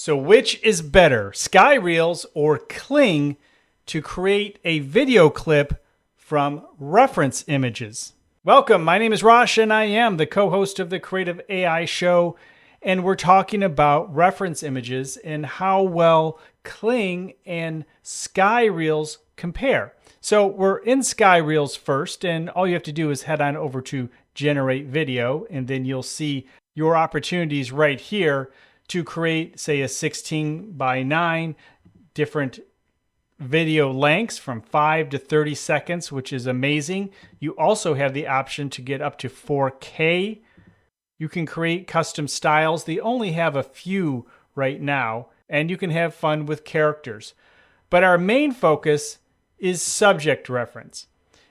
So which is better, Skyreels or Kling, to create a video clip from reference images? Welcome, my name is Rosh and I am the co-host of the Creative AI Show, and we're talking about reference images and how well Kling and Skyreels compare. So we're in Skyreels first, and all you have to do is head on over to Generate Video, and then you'll see your opportunities right here to create, say, a 16:9, different video lengths from 5 to 30 seconds, which is amazing. You also have the option to get up to 4K. You can create custom styles. They only have a few right now, and you can have fun with characters. But our main focus is subject reference.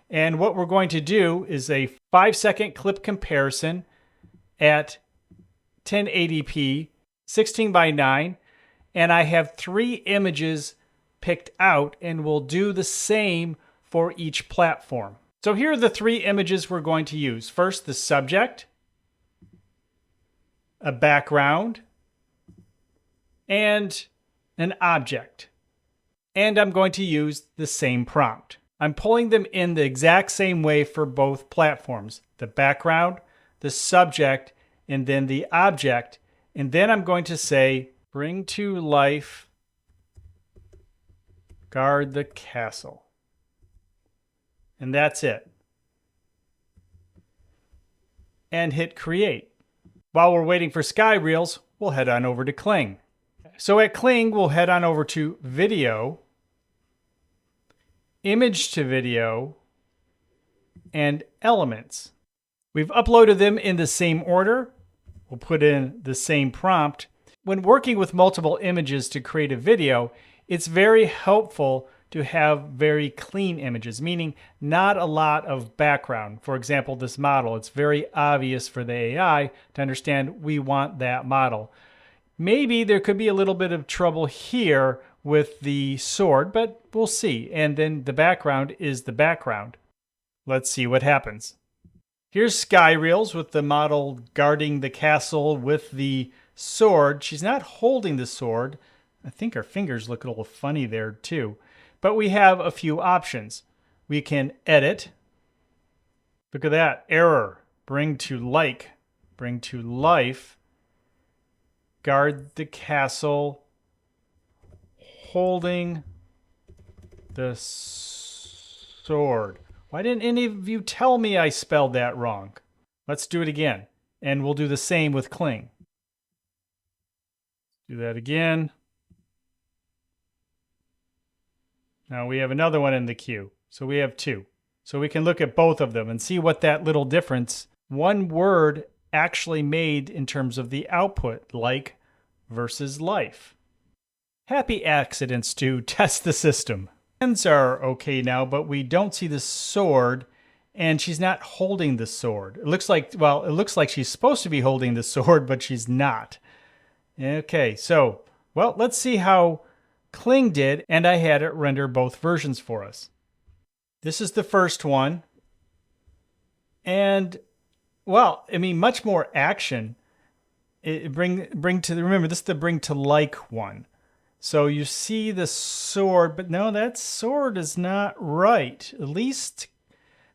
And what we're going to do is a 5-second clip comparison at 1080p, 16:9, and I have 3 images picked out, and we'll do the same for each platform. So here are the 3 images we're going to use. First, the subject, a background, and an object. And I'm going to use the same prompt. I'm pulling them in the exact same way for both platforms. The background, the subject, and then the object. And then I'm going to say, bring to life, guard the castle. And that's it. And hit create. While we're waiting for Skyreels, we'll head on over to Kling. So at Kling, we'll head on over to video, image to video, and elements. We've uploaded them in the same order. We'll put in the same prompt. When working with multiple images to create a video, it's very helpful to have very clean images, meaning not a lot of background. For example, this model, it's very obvious for the AI to understand we want that model. Maybe there could be a little bit of trouble here with the sword, but we'll see. And then the background is the background. Let's see what happens. Here's Skyreels with the model guarding the castle with the sword. She's not holding the sword. I think her fingers look a little funny there too. But we have a few options. We can edit. Look at that, error. Bring to life. Guard the castle. Holding the sword. Why didn't any of you tell me I spelled that wrong? Let's do it again. And we'll do the same with Kling. Do that again. Now we have another one in the queue. So we have 2. So we can look at both of them and see what that little difference, one word actually made in terms of the output, like versus life. Happy accidents to test the system. Hands are okay now, but we don't see the sword, and she's not holding the sword. It looks like she's supposed to be holding the sword, but she's not. Okay, so, well, let's see how Kling did, and I had it render both versions for us. This is the first one, and, well, I mean, much more action. Remember, this is the bring to like one. So you see the sword, but no, that sword is not right. At least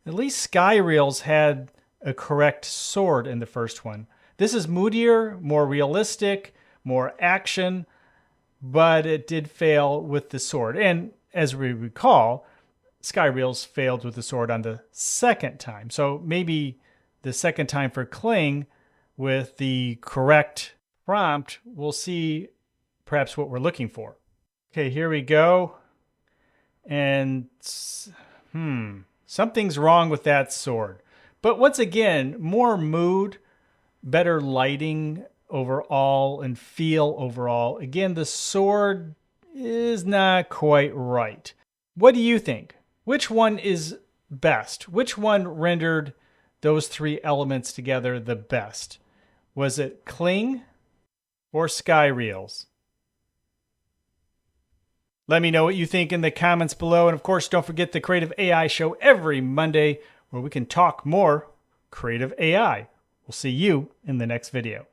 Skyreels had a correct sword in the first one. This is moodier, more realistic, more action, but it did fail with the sword. And as we recall, Skyreels failed with the sword on the second time. So maybe the second time for Kling with the correct prompt, we'll see perhaps what we're looking for. Okay, here we go. And something's wrong with that sword. But once again, more mood, better lighting overall and feel overall. Again, the sword is not quite right. What do you think? Which one is best? Which one rendered those 3 elements together the best? Was it Kling or Skyreels? Let me know what you think in the comments below. And of course, don't forget the Creative AI Show every Monday where we can talk more creative AI. We'll see you in the next video.